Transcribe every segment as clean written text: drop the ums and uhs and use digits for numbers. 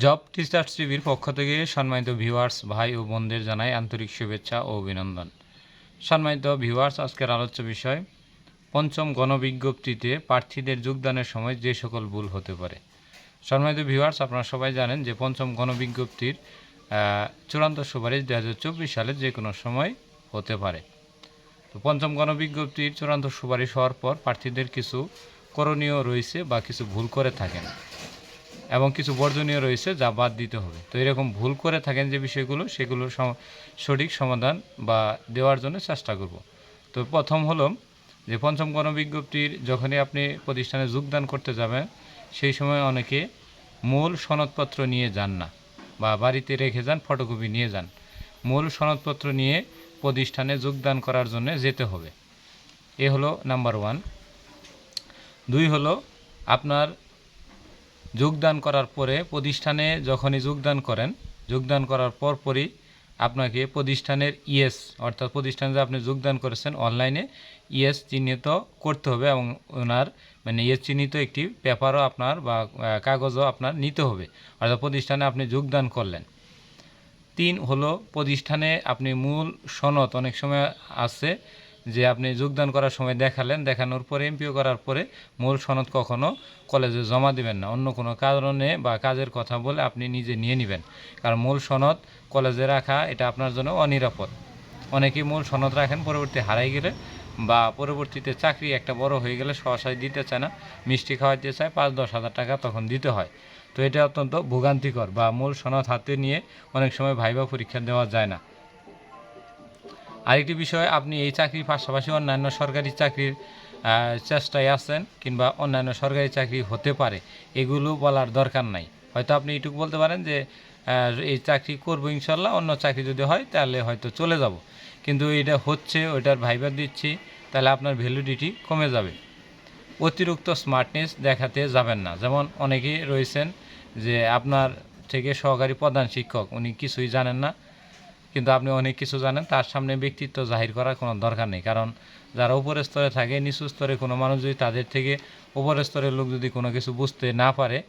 Job teachers টিভির পক্ষ থেকে সম্মানিত ভিউয়ার্স ভাই ও বোনদের জানাই আন্তরিক শুভেচ্ছা ও অভিনন্দন। সম্মানিত ভিউয়ার্স, আজকের আলোচ্য বিষয় পঞ্চম গণবিজ্ঞপ্তিতে প্রার্থীদের যোগদানের সময় যে সকল ভুল হতে পারে। সম্মানিত ভিউয়ার্স, আপনারা সবাই জানেন যে পঞ্চম গণবিজ্ঞপ্তির চূড়ান্ত সুপারিশ 2024 সালে যে কোনো সময় হতে পারে। তো পঞ্চম গণবিজ্ঞপ্তির চূড়ান্ত সুপারিশ হওয়ার পর প্রার্থীদের কিছু করণীয় রয়েছে বা কিছু ভুল করে থাকেন এবং কিছু বর্জনীয় রয়েছে যা বাদ দিতে হবে। তো এরকম ভুল করে থাকেন যে বিষয়গুলো, সেগুলোর সঠিক সমাধান বা দেওয়ার জন্য চেষ্টা করব। তো প্রথম হলো যে পঞ্চম গণবিজ্ঞপ্তির যখনই আপনি প্রতিষ্ঠানে যোগদান করতে যাবেন সেই সময় অনেকে মূল সনদপত্র নিয়ে যান না বা বাড়িতে রেখে যান, ফটোকপি নিয়ে যান। মূল সনদপত্র নিয়ে প্রতিষ্ঠানে যোগদান করার জন্য যেতে হবে। এ হলো নাম্বার 1। 2 হলো আপনার যোগদান করার পরে প্রতিষ্ঠানে যখনই যোগদান করার পরপরই আপনাকে প্রতিষ্ঠানের ইএস অর্থাৎ প্রতিষ্ঠানে যে আপনি যোগদান করেছেন অনলাইনে ইএস চিহ্নিত করতে হবে এবং ওনার ইএস চিহ্নিত একটি পেপারও আপনার বা কাগজও আপনার নিতে হবে, অর্থাৎ প্রতিষ্ঠানে আপনি যোগদান করলেন। 3 হলো প্রতিষ্ঠানে আপনি মূল সনদ, অনেক সময় আছে যে আপনি যোগদান করার সময় দেখানোর পরে এমপিও করার পরে মূল সনদ কখনো কলেজে জমা দিবেন না। অন্য কোনো কারণে বা কাজের কথা বলে আপনি নিজে নিয়ে নেবেন, কারণ মূল সনদ কলেজে রাখা এটা আপনার জন্য অনিরাপদ। অনেকেই মূল সনদ রাখেন, পরবর্তী হারাই গেলে বা পরবর্তীতে চাকরি একটা বড় হয়ে গেলে সহসায় দিতে চায় না, মিষ্টি খাওয়াইতে চায়, 5-10 হাজার টাকা তখন দিতে হয়। তো এটা অত্যন্ত ভোগান্তিকর, বা মূল সনদ হাতে নিয়ে অনেক সময় ভাইবা পরীক্ষা দেওয়া যায় না। আরেকটি বিষয়, আপনি এই চাকরির পাশাপাশি অন্যান্য সরকারি চাকরির চেষ্টায় আছেন কিংবা অন্যান্য সরকারি চাকরি হতে পারে, এগুলো বলার দরকার নাই। হয়তো আপনি এটুকু বলতে পারেন যে এই চাকরি করবো ইনশাল্লাহ, অন্য চাকরি যদি হয় তাহলে হয়তো চলে যাব, কিন্তু এটা হচ্ছে ওইটার ভাইবা দিচ্ছি, তাহলে আপনার ভ্যালিডিটি কমে যাবে। অতিরিক্ত স্মার্টনেস দেখাতে যাবেন না। যেমন অনেকেই রয়েছেন যে আপনার থেকে সহকারী প্রধান শিক্ষক, উনি কিছুই জানেন না কিন্তু আপনি অনেক কিছু জানেন, তার সামনে ব্যক্তিত্ব জাহির করার কোনো দরকার নেই। কারণ যারা উপরের স্তরে থাকে, নিচু স্তরে কোনো মানুষ যদি তাদের থেকে উপরের স্তরের লোক যদি কোনো কিছু বুঝতে না পারে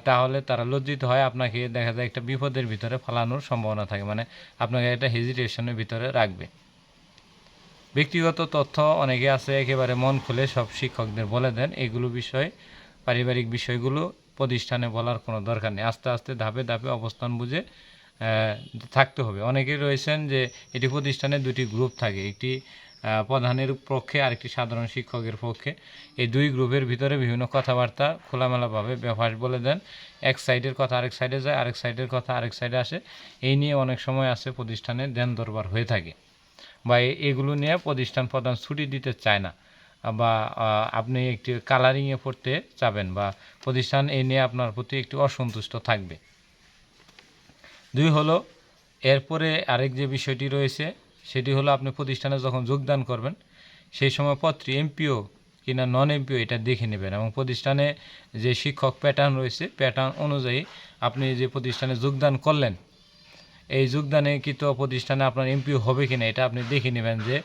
তাহলে তারা লজ্জিত হয়, আপনাকে দেখা যায় একটা বিপদের ভিতরে ফেলানোর সম্ভাবনা থাকে, আপনাকে একটা হেজিটেশনের ভিতরে রাখবে। ব্যক্তিগত তথ্য অনেকে আছে একেবারে মন খুলে সব শিক্ষকদের বলে দেন, এগুলো বিষয়, পারিবারিক বিষয়গুলো প্রতিষ্ঠানে বলার কোনো দরকার নেই। আস্তে আস্তে ধাপে ধাপে অবস্থান বুঝে থাকতে হবে। অনেকে রয়েছেন যে এটি প্রতিষ্ঠানে দুটি গ্রুপ থাকে, একটি প্রধানের পক্ষে আর একটি সাধারণ শিক্ষকের পক্ষে। এই দুই গ্রুপের ভিতরে বিভিন্ন কথাবার্তা খোলামেলাভাবে ব্যবহার বলে দেন, এক সাইডের কথা আরেক সাইডে যায়, আরেক সাইডের কথা আরেক সাইডে আসে। এই নিয়ে অনেক সময় আছে প্রতিষ্ঠানে দেন দরবার হয়ে থাকে, বা এগুলো নিয়ে প্রতিষ্ঠান প্রধান ছুটি দিতে চায় না, বা আপনি একটি কালারিংয়ে পড়তে চাবেন, বা প্রতিষ্ঠান এই নিয়ে আপনার প্রতি একটু অসন্তুষ্ট থাকবে। 2 হলো এরপরে আরেক যে বিষয়টি রয়েছে সেটি হলো আপনি প্রতিষ্ঠানে যখন যোগদান করবেন সেই সময় পত্রে এমপিও কিনা নন এমপিও এটা দেখে নেবেন, এবং প্রতিষ্ঠানে যে শিক্ষক প্যাটার্ন রয়েছে প্যাটার্ন অনুযায়ী আপনি যে প্রতিষ্ঠানে যোগদান করলেন এই যোগদানে কিন্তু প্রতিষ্ঠানে আপনার এমপিও হবে কিনা এটা আপনি দেখে নেবেন, যে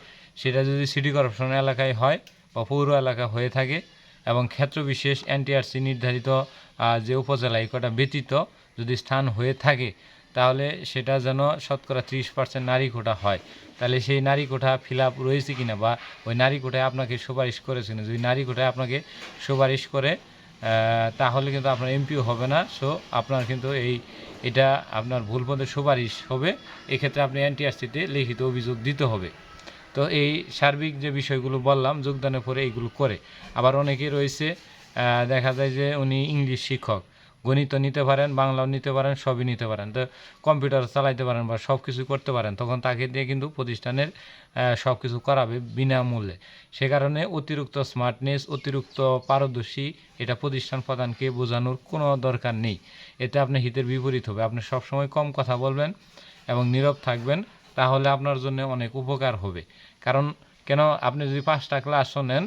সেটা যদি সিটি কর্পোরেশন এলাকায় হয় বা পৌর এলাকা হয়ে থাকে এবং ক্ষেত্রবিশেষ এনটিআরসি নির্ধারিত যে উপজেলা এই কটা ব্যতীত যদি স্থান হয়ে থাকে তাহলে সেটা যেন শতকরা 30% নারী কোটা হয়। তাহলে সেই নারী কোটা ফিল আপ রয়েছে কিনা, বা ওই নারী কোটায় আপনাকে সুপারিশ করেছে কিনা। যদি নারী কোটায় আপনাকে সুপারিশ করে তাহলে কিন্তু আপনার এমপিও হবে না। সো আপনার কিন্তু এটা আপনার ভুল পদে সুপারিশ হবে, এক্ষেত্রে আপনি এনটিআরসিতে লিখিত অভিযোগ দিতে হবে। তো এই সার্বিক যে বিষয়গুলো বললাম যোগদানের পরে এইগুলো করে। আবার অনেকে রয়েছে দেখা যায় যে উনি ইংলিশ শিক্ষক, গণিত নিতে পারেন, বাংলাও নিতে পারেন, সবই নিতে পারেন, তো কম্পিউটার চালাইতে পারেন বা সব কিছু করতে পারেন, তখন তাকে দিয়ে কিন্তু প্রতিষ্ঠানের সব কিছু করাবে বিনামূল্যে। সে কারণে অতিরিক্ত স্মার্টনেস, অতিরিক্ত পারদর্শী এটা প্রতিষ্ঠান প্রধানকে বোঝানোর কোনো দরকার নেই। এতে আপনার হিতের বিপরীত হবে। আপনি সবসময় কম কথা বলবেন এবং নীরব থাকবেন, তাহলে আপনার জন্য অনেক উপকার হবে। কারণ কেন, আপনি যদি 5টা ক্লাসও নেন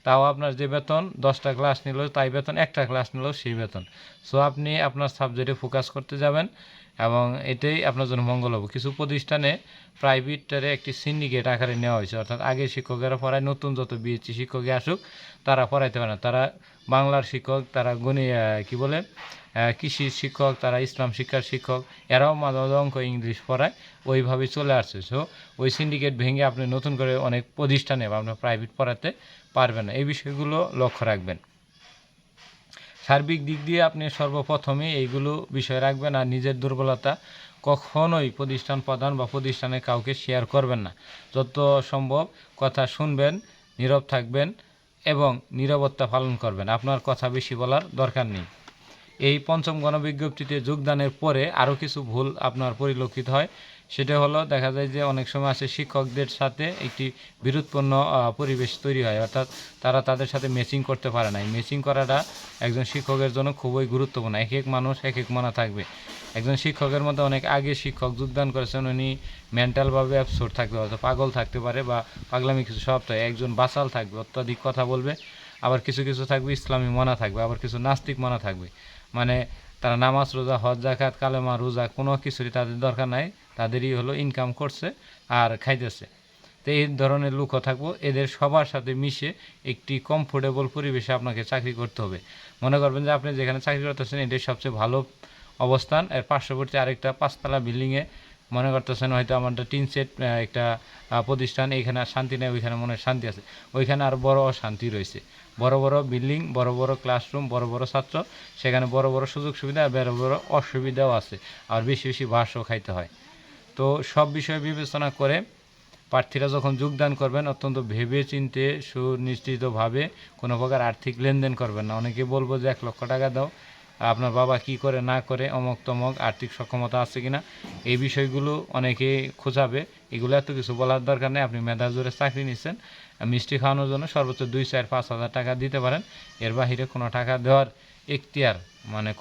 তাও আপনার যে বেতন, 10টা ক্লাস নিলেও তাই বেতন, একটা ক্লাস নিলেও সেই বেতন। সো আপনি আপনার সাবজেক্টে ফোকাস করতে যাবেন এবং এটাই আপনার জন্য মঙ্গল হবে। কিছু প্রতিষ্ঠানে প্রাইভেটটারে একটি সিন্ডিকেট আকারে নেওয়া হয়েছে, অর্থাৎ আগে শিক্ষকেরা পড়ায়, নতুন যত বিএসসি শিক্ষকই আসুক তারা পড়াইতে পারে না। তারা বাংলার শিক্ষক, তারা কি বলে কৃষির শিক্ষক, তারা ইসলাম শিক্ষার শিক্ষক, এরাও মাঝে মাঝে অঙ্ক ইংলিশ পড়ায়, ওইভাবেই চলে আসছে। সো ওই সিন্ডিকেট ভেঙে আপনি নতুন করে অনেক প্রতিষ্ঠানে বা আপনার প্রাইভেট পড়াতে পারবেন না। এই বিষয়গুলো লক্ষ্য রাখবেন। সার্বিক দিক দিয়ে আপনি সর্বপ্রথমে এইগুলো বিষয় রাখবেন। আর নিজের দুর্বলতা কখনোই প্রতিষ্ঠান প্রধান বা প্রতিষ্ঠানে কাউকে শেয়ার করবেন না। যত সম্ভব কথা শুনবেন, নীরব থাকবেন এবং নীরবতা পালন করবেন। আপনার কথা বেশি বলার দরকার নেই। এই পঞ্চম গণবিজ্ঞপ্তিতে যোগদানের পরে আরও কিছু ভুল আপনার পরিলক্ষিত হয়। সেটা হলো, দেখা যায় যে অনেক সময় আছে শিক্ষকদের সাথে একটি বিরোধপূর্ণ পরিবেশ তৈরি হয়, অর্থাৎ তারা তাদের সাথে ম্যাচিং করতে পারে না। এই ম্যাচিং করাটা একজন শিক্ষকের জন্য খুবই গুরুত্বপূর্ণ। এক এক মানুষ এক এক মনা থাকবে। একজন শিক্ষকের মধ্যে অনেক আগে শিক্ষক যোগদান করেছেন, উনি মেন্টালভাবে অ্যাবসোর্ড থাকতে পারে, পাগল থাকতে পারে বা পাগলামি কিছু সব থাকে। একজন বাচাল থাকবে, অত্যাধিক কথা বলবে। আবার কিছু কিছু থাকবে ইসলামী মনা থাকবে, আবার কিছু নাস্তিক মনা থাকবে। মানে তারা নামাজ, রোজা, হজ, জাকাত, কালেমা, রোজা কোনো কিছুরই তাদের দরকার নাই, তাদেরই হলো ইনকাম করছে আর খাইতেছে। তো এই ধরনের লোকও থাকবো। এদের সবার সাথে মিশে একটি কমফোর্টেবল পরিবেশে আপনাকে চাকরি করতে হবে। মনে করবেন যে আপনি যেখানে চাকরি করতেছেন এটাই সবচেয়ে ভালো অবস্থান, এর পার্শ্ববর্তী আরেকটা 5তলা বিল্ডিংয়ে মনে করতেছেন হয়তো আমাদের টিন সেট একটা প্রতিষ্ঠান, এইখানে আর শান্তি নেই, ওইখানে মনে হয় শান্তি আছে। ওইখানে আর বড় অশান্তি রয়েছে। বড় বড় বিল্ডিং, বড় বড় ক্লাসরুম, বড় বড় ছাত্র, সেখানে বড় বড় সুযোগ সুবিধা, বড় বড় অসুবিধাও আছে, আর বেশি বেশি ভাষও খাইতে হয়। তো সব বিষয় বিবেচনা করে প্রার্থীরা যখন যোগদান করবেন, অত্যন্ত ভেবে চিনতে সুনিশ্চিতভাবে কোনো প্রকার আর্থিক লেনদেন করবেন না। অনেকে বলবো যে 1 লক্ষ টাকা দাও, আপনার বাবা কি করে না করে, অমক তমক, আর্থিক সক্ষমতা আছে কিনা, এই বিষয়গুলো অনেকে খোঁজাবে। এগুলো এত কিছু বলার দরকার নেই। আপনি মেধার জোরে চাকরি নিচ্ছেন, মিষ্টি খাওয়ানোর জন্য সর্বোচ্চ 2, 4, 5 হাজার টাকা দিতে পারেন। এর বাহিরে কোনো টাকা দেওয়ার এখতিয়ার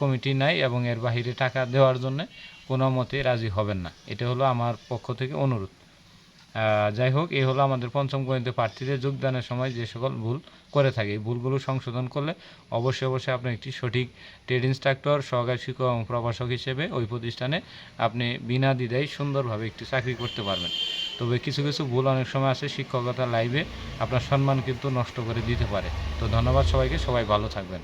কমিটি নাই, এবং এর বাহিরে টাকা দেওয়ার জন্য কোনো মতে রাজি হবেন না। এটা হলো আমার পক্ষ থেকে অনুরোধ। যাই হোক, এই হলো আমাদের পঞ্চম গণিতে প্রার্থীদের যোগদানের সময় যে সকল ভুল করে থাকে। এই ভুলগুলো সংশোধন করলে অবশ্যই আপনি একটি সঠিক ট্রেড ইনস্ট্রাক্টর, সহকারী শিক্ষক এবং প্রভাষক হিসেবে ওই প্রতিষ্ঠানে আপনি বিনা দ্বিধায় সুন্দরভাবে একটি চাকরি করতে পারবেন। তবে কিছু কিছু ভুল অনেক সময় আছে, শিক্ষকতা লাইভে আপনার সম্মান কিন্তু নষ্ট করে দিতে পারে। তো ধন্যবাদ সবাইকে, সবাই ভালো থাকবেন।